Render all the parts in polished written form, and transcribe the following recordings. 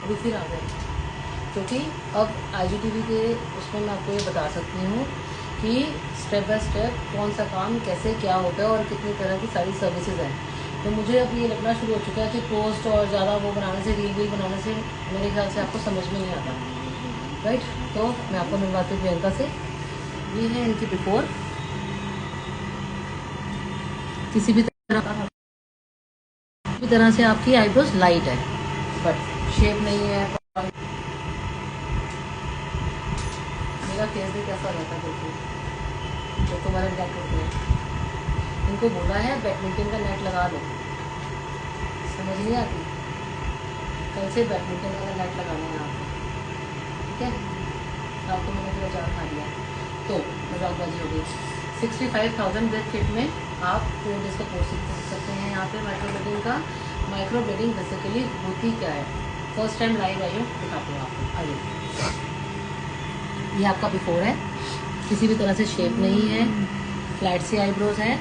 अभी फिर आ गए, क्योंकि अब IGTV के उसमें मैं आपको ये बता सकती हूँ कि स्टेप बाय स्टेप कौन सा काम कैसे क्या होता है और कितनी तरह की सारी सर्विसेज हैं। तो मुझे अब ये लगना शुरू हो चुका है कि पोस्ट और ज़्यादा वो बनाने से, रील बनाने से मेरे ख्याल से आपको समझ में नहीं आता, राइट। तो मैं आपको मिलवाती हूँ प्रियंका से। ये है इनकी बिफोर। किसी भी तरह से आपकी आईब्रोज लाइट है, बट शेप नहीं है। मेरा फेस भी कैसा रहता है देखिए, जो तुम्हारे ब्लैक होते हैं। इनको बोला है बैडमिंटन का नेट लगा दो, समझ नहीं आती। कल से बैडमिंटन का नेट लगाना है आपको, ठीक है। आपको मैंने पूरा चार खा लिया, तो मजाकबाजी हो गई। 65,000 ब्रेथ किट में आप 4 डेज का कोर्स सीख सकते हैं। यहाँ पे माइक्रो ब्लेडिंग का, माइक्रो ब्लेडिंग बेसिकली होती क्या है, फर्स्ट टाइम लाइव आई हूँ, दिखाती हूँ आपको। आइए, ये आपका बिफोर है, किसी भी तरह से शेप नहीं है, फ्लैट सी आईब्रोज है,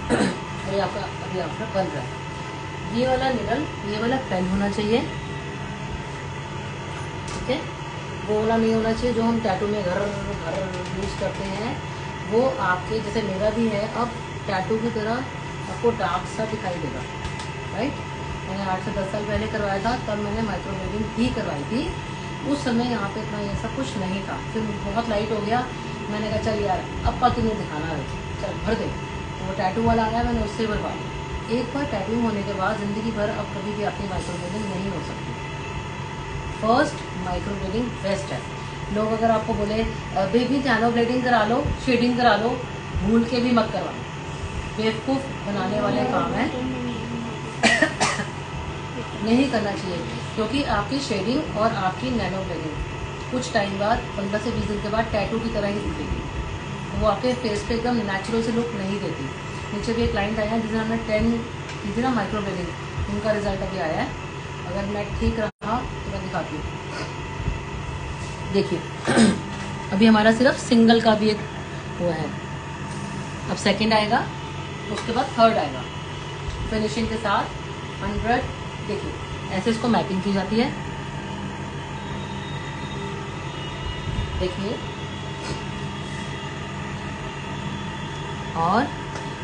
और ये आपका अभी आफ्टर बन रहा है। ये वाला निडल, ये वाला पेन होना चाहिए, ठीक है। वो वाला नहीं होना चाहिए जो हम टैटू में घर घर यूज़ करते हैं। वो आपके जैसे मेरा भी है, अब टैटू की तरह आपको डार्क सा दिखाई देगा, राइट। मैंने 8 से 10 साल पहले करवाया था, तब मैंने माइक्रो ब्लेडिंग ही करवाई थी। उस समय यहाँ पे इतना ये सब कुछ नहीं था, फिर बहुत लाइट हो गया। मैंने कहा चल यार अब का तुम्हें दिखाना है, चल भर दे। तो वो टैटू वाला आया, मैंने उससे भरवा लिया। एक बार टैटू होने के बाद ज़िंदगी भर अब कभी भी आपकी माइक्रो ब्लेडिंग नहीं हो सकती। फर्स्ट माइक्रो ब्लेडिंग बेस्ट है। लोग अगर आपको बोले बेबी नैनो ब्लेडिंग करा लो, शेडिंग करा लो, भूल के भी मत करवाओ, बेवकूफ़ बनाने वाले काम है। नहीं करना चाहिए, क्योंकि आपकी शेडिंग और आपकी नैनो ब्लेडिंग कुछ टाइम बाद 15 से 20 दिन के बाद टैटू की तरह ही दिखेगी। वो आपके फेस पे एकदम नेचुरल से लुक नहीं देती। नीचे भी एक क्लाइंट आया है जिसने हमने 10 की थी ना माइक्रो ब्लेडिंग, उनका रिजल्ट अभी आया है। अगर मैं ठीक रहा तो मैं दिखाती हूँ, देखिए। अभी हमारा सिर्फ सिंगल का भी एक हुआ है, अब सेकंड आएगा, उसके बाद थर्ड आएगा फिनिशिंग के साथ 100। देखिए ऐसे इसको मैपिंग की जाती है, देखिए। और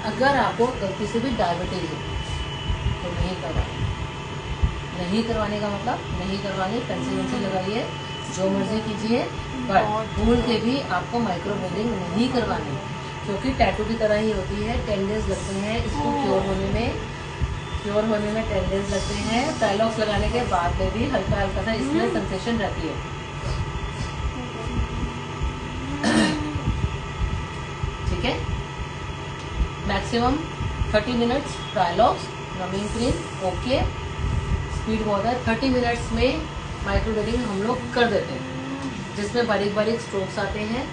अगर आपको गलती से भी डायबिटीज हो तो नहीं करवाए। नहीं करवाने का मतलब नहीं करवाने, पेंसिल वेंसिल लगाइए, जो मर्जी कीजिए, बट भूल के भी आपको माइक्रो ब्लेडिंग नहीं करवानी, क्योंकि टैटू की तरह ही होती है। 10 डेज लगते हैं इसको क्योर होने में, 10 डेज लगते हैं। पैलॉक्स लगाने के बाद में भी हल्का हल्का सा इसमें सेंसेशन रहती है, ठीक है। मैक्सिमम 30 मिनट्स पैलॉक्स, रमिंग क्रीम, ओके। स्पीड बहुत है, 30 मिनट्स में माइक्रो ब्लेडिंग हम लोग कर देते हैं, जिसमें बारीक बारीक स्ट्रोक्स आते हैं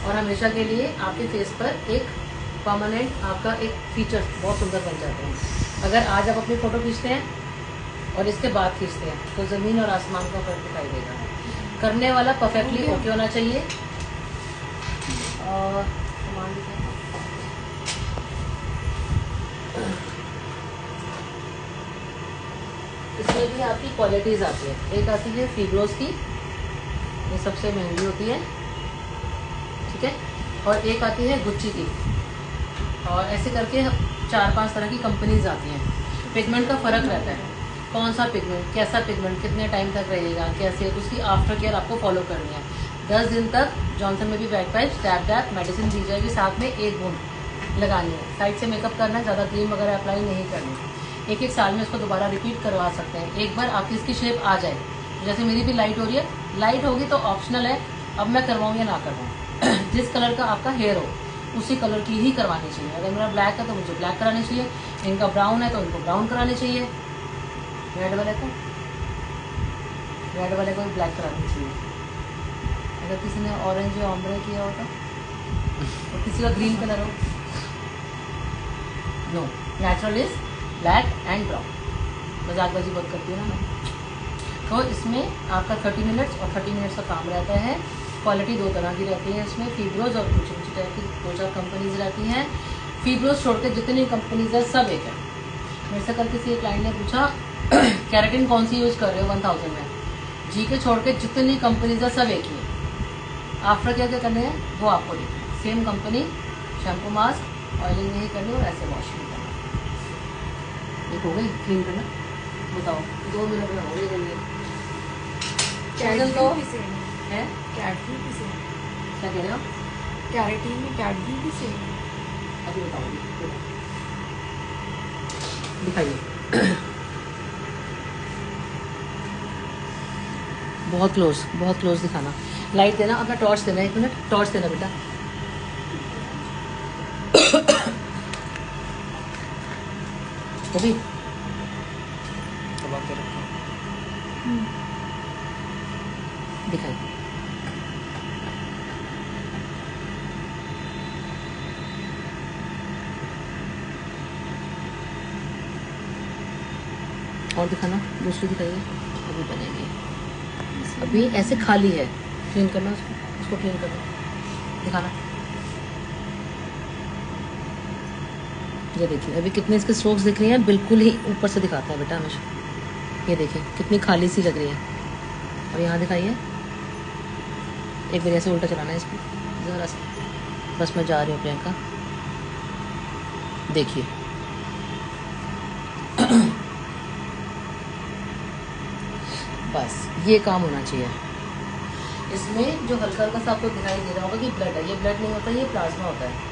और हमेशा के लिए आपके फेस पर एक परमानेंट आपका एक फीचर बहुत सुंदर बन जाते हैं। अगर आज आप अपनी फ़ोटो खींचते हैं और इसके बाद खींचते हैं तो ज़मीन और आसमान का फर्क दिखाई देगा। करने वाला परफेक्टली ओके होना चाहिए। और इसमें भी आपकी क्वालिटीज़ आती है। एक आती है फिब्रोज की, ये सबसे महंगी होती है, ठीक है। और एक आती है गुच्ची की, और ऐसे करके 4-5 तरह की कंपनीज आती हैं। पिगमेंट का फ़र्क रहता है, कौन सा पिगमेंट, कैसा पिगमेंट, कितने टाइम तक रहेगा, कैसे, उसकी आफ्टर केयर आपको फॉलो करनी है। 10 दिन तक जॉनसन में भी wet wipes, tap tap medicine दी जाएगी, साथ में एक बूंद लगानी है। साइड से मेकअप करना है, ज़्यादा क्रीम वगैरह अप्लाई नहीं करनी। 1-1 साल में इसको दोबारा रिपीट करवा सकते हैं। एक बार आपकी इसकी शेप आ जाए, जैसे मेरी भी लाइट हो रही है, लाइट होगी तो ऑप्शनल है, अब मैं करवाऊँ या ना करवाऊँ। जिस कलर का आपका हेयर हो उसी कलर की ही करवानी चाहिए। अगर मेरा ब्लैक है तो मुझे ब्लैक करानी चाहिए, इनका ब्राउन है तो इनको ब्राउन करानी चाहिए, रेड वाले को भी ब्लैक करानी चाहिए। अगर किसी ने ऑरेंज या ऑम्ब्रे किया होता और किसी का ग्रीन कलर हो, no, natural is black and brown. मजाकबाजी बहुत करती हूँ ना मैं। तो इसमें आपका 30 मिनट्स और 30 मिनट्स का काम रहता है। क्वालिटी 2 तरह की रहती है इसमें, फीब्रोज और कुछ ऊँची टाइप की 2-4 कंपनीज रहती हैं। फीब्रोज छोड़ के जितनी कंपनीज है सब एक है। मेरे से कल किसी एक क्लाइंट ने पूछा कैरेटिन कौन सी यूज़ कर रहे हो 1000 में, जी के छोड़ के जितनी कंपनीज है सब एक ही है। आफ्टर क्या क्या करने हैं वो आपको देखिए, same company, shampoo mask, oiling नहीं करनी और ऐसे वॉश नहीं करना। एक हो गई क्लीन करना, बताओ 2 मिनट में हो गई। कैरेटीन भी सेम है, कैरेटीन भी सेम, क्या कह रहे हो? कैरेटीन में कैरेटीन भी सेम। अभी बताओ, दिखाइए। बहुत क्लोज दिखाना। लाइट देना, अपना टॉर्च देना, 1 मिनट टॉर्च देना बेटा। वो भी दिखाइए। और दिखाना, दूसरी दिखाइए। अभी बनेगी, अभी ऐसे खाली है, क्लीन करना उसको क्लीन करना, दिखाना। ये देखिए अभी कितने इसके स्ट्रोक्स दिख रही हैं, बिल्कुल ही ऊपर से दिखाता है बेटा हमेशा। ये देखिए कितनी खाली सी लग रही है। और यहाँ दिखाइए, एक बार ऐसे उल्टा चलाना है इसको ज़रा सा, बस मैं जा रही हूँ प्रियंका, देखिए। बस ये काम होना चाहिए। इसमें जो हल्का हल्का सा आपको दिखाई दे रहा होगा कि ब्लड है, ये ब्लड नहीं होता, ये प्लाज्मा होता है।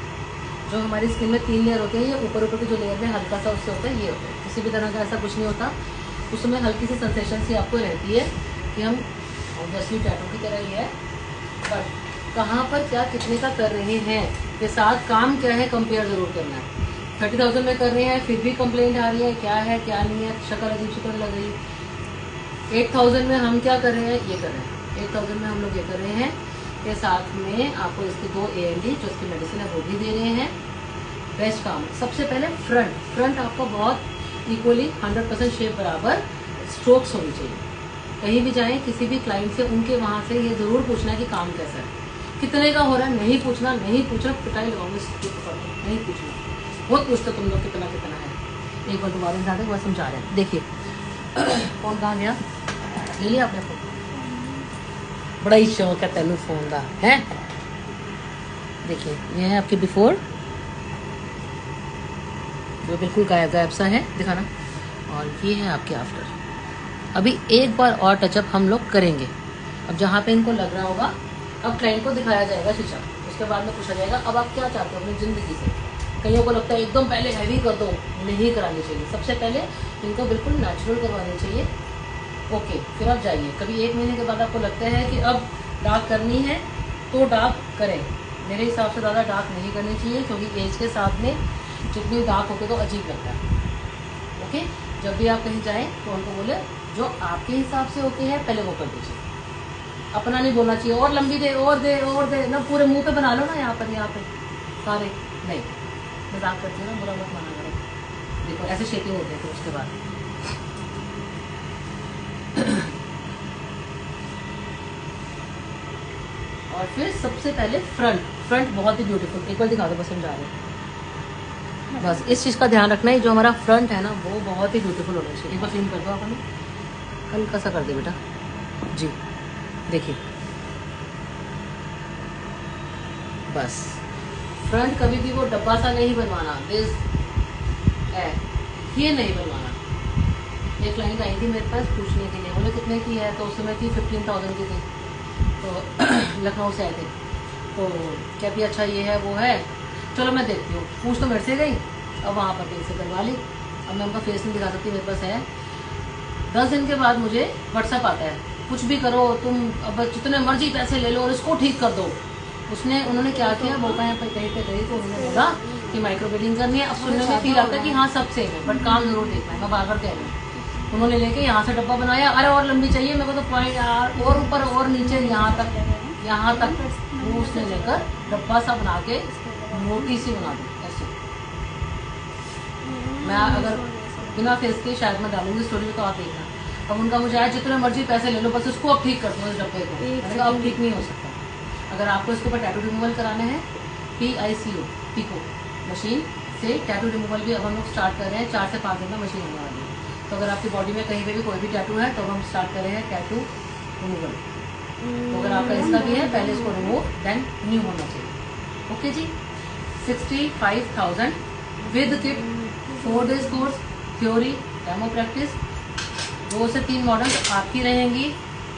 जो हमारी स्किन में 3 लेयर होते हैं, ये ऊपर ऊपर की जो लेयर में हल्का सा उससे होता है, ये होता है। किसी भी तरह का ऐसा कुछ नहीं होता, उसमें हल्की सी सेंसेशन सी आपको रहती है कि हम ऑब्वियसली टैटू की तरह ही है, बट कहाँ पर क्या कितने का कर रहे हैं के साथ काम क्या है कंपेयर ज़रूर करना है। 30,000 में कर रहे हैं फिर भी कंप्लेंट आ रही है, क्या है क्या नहीं है, शक्ल अजीब शक्ल लग रही है। 8,000 में हम क्या कर रहे हैं, ये कर रहे हैं। 8,000 में हम लोग ये कर रहे हैं के साथ में आपको इसके 2 AMD जो इसकी मेडिसिन है वो भी दे रहे हैं। बेस्ट काम। सबसे पहले फ्रंट आपका बहुत इक्वली 100% शेप बराबर स्ट्रोक्स होनी चाहिए। कहीं भी जाएं किसी भी क्लाइंट से, उनके वहाँ से ये ज़रूर पूछना है कि काम कैसा है, कितने का हो रहा है। नहीं पूछना पिटाई लगाऊंगी, नहीं पूछना। बहुत पूछते तुम लोग कितना कितना है। एक बार दोबारा ज़्यादा वह समझा रहे हैं। देखिए फोन कहाँ गया, ले लिया आपने फोन? बड़ा ही शौक है तेनू फोन का है। देखिए ये है आपके बिफोर, जो बिल्कुल गायब सा है, दिखाना। और ये है आपके आफ्टर। अभी एक बार और टचअप हम लोग करेंगे। अब जहाँ पे इनको लग रहा होगा, अब क्लाइंट को दिखाया जाएगा शीशा, उसके बाद में पूछा जाएगा अब आप क्या चाहते हो अपनी ज़िंदगी से। कईयों को लगता है एकदम पहले हैवी कर दो, नहीं करानी चाहिए। सबसे पहले इनको बिल्कुल नेचुरल करवानी चाहिए। ओके, फिर आप जाइए। कभी 1 महीने के बाद आपको लगता है कि अब डार्क करनी है तो डार्क करें। मेरे हिसाब से ज़्यादा डार्क नहीं करनी चाहिए, क्योंकि एज के साथ में जितनी डार्क होते तो अजीब लगता है। ओके, जब भी आप कहीं जाएं तो उनको बोले जो आपके हिसाब से ओके है पहले वो कर दीजिए। अपना नहीं बोलना चाहिए और लंबी दे और दे ना, पूरे मुंह पे बना लो ना, यहाँ पे सारे नहीं। मजाक करती हूँ ना, बुरा मत माना करो। देखो ऐसे शेपिंग होते हैं। फिर उसके बाद और फिर सबसे पहले फ्रंट बहुत ही ब्यूटीफुल। एक बार दिखा दो, बस समझा रहे हैं। बस इस चीज़ का ध्यान रखना है, जो हमारा फ्रंट है ना वो बहुत ही ब्यूटीफुल होना चाहिए। एक बार क्लीन कर दो आप, हमें हल्का सा कर दे बेटा जी। देखिए बस फ्रंट कभी भी वो डब्बा सा नहीं बनवाना, दिस है ये नहीं बनवाना। एक क्लाइंट आई थी मेरे पास पूछने के लिए, बोले कितने की है, तो उस समय थी 15,000 की थी, तो लखनऊ से आए थे। तो कहती अच्छा ये है वो है, चलो मैं देखती हूँ। पूछ तो मेरे से गई, अब वहाँ पर कहीं से करवा ली। अब मैं उनका फेस नहीं दिखा सकती, मेरे पास है। 10 दिन के बाद मुझे व्हाट्सएप आता है, कुछ भी करो तुम, अब जितने मर्जी पैसे ले लो और इसको ठीक कर दो। उन्होंने क्या किया, बोलता है कहीं पे गई तो उन्होंने बोला कि माइक्रोब्लेडिंग करनी है। अब सुनने में फील आता है कि हाँ सब सेम है, बट काम जरूर देखना है। मैं बार बार कह रही हूँ। उन्होंने लेके यहाँ से डब्बा बनाया, अरे और लंबी चाहिए मेरे को तो पॉइंट यार, और ऊपर और नीचे यहाँ तक वो उसने लेकर डब्बा सा बना के मोटी सी बना दी ऐसे। मैं अगर बिना फेस के शायद मैं डालूंगी स्टोरी में, तो आप देखना। अब उनका मुझे आया जितने मर्जी पैसे ले लो, बस उसको अब ठीक कर दो इस डब्बे को। मैंने कहा अब ठीक नहीं हो सकता। अगर आपको इसके ऊपर टैटू रिमूवल कराने हैं, PICO पिको मशीन से टैटू रिमूवल भी अब हम लोग स्टार्ट कर रहे हैं। 4 से 5 दिन में मशीन होने वाली है। तो अगर आपकी बॉडी में कहीं पे भी कोई भी टैटू है तो हम स्टार्ट कर रहे हैं टैटू रिमूवल। तो अगर आपका इसका भी है, पहले इसको रिमूव देन न्यू होना चाहिए। Okay ji. 65,000 with kit, 4 days course, theory, demo practice, 2 से 3 मॉडल्स आपकी रहेंगी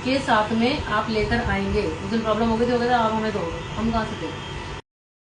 के साथ में आप लेकर आएंगे। उस दिन प्रॉब्लम हो गई थी, हो गया था, आप हमें दो, हम कहाँ से दें।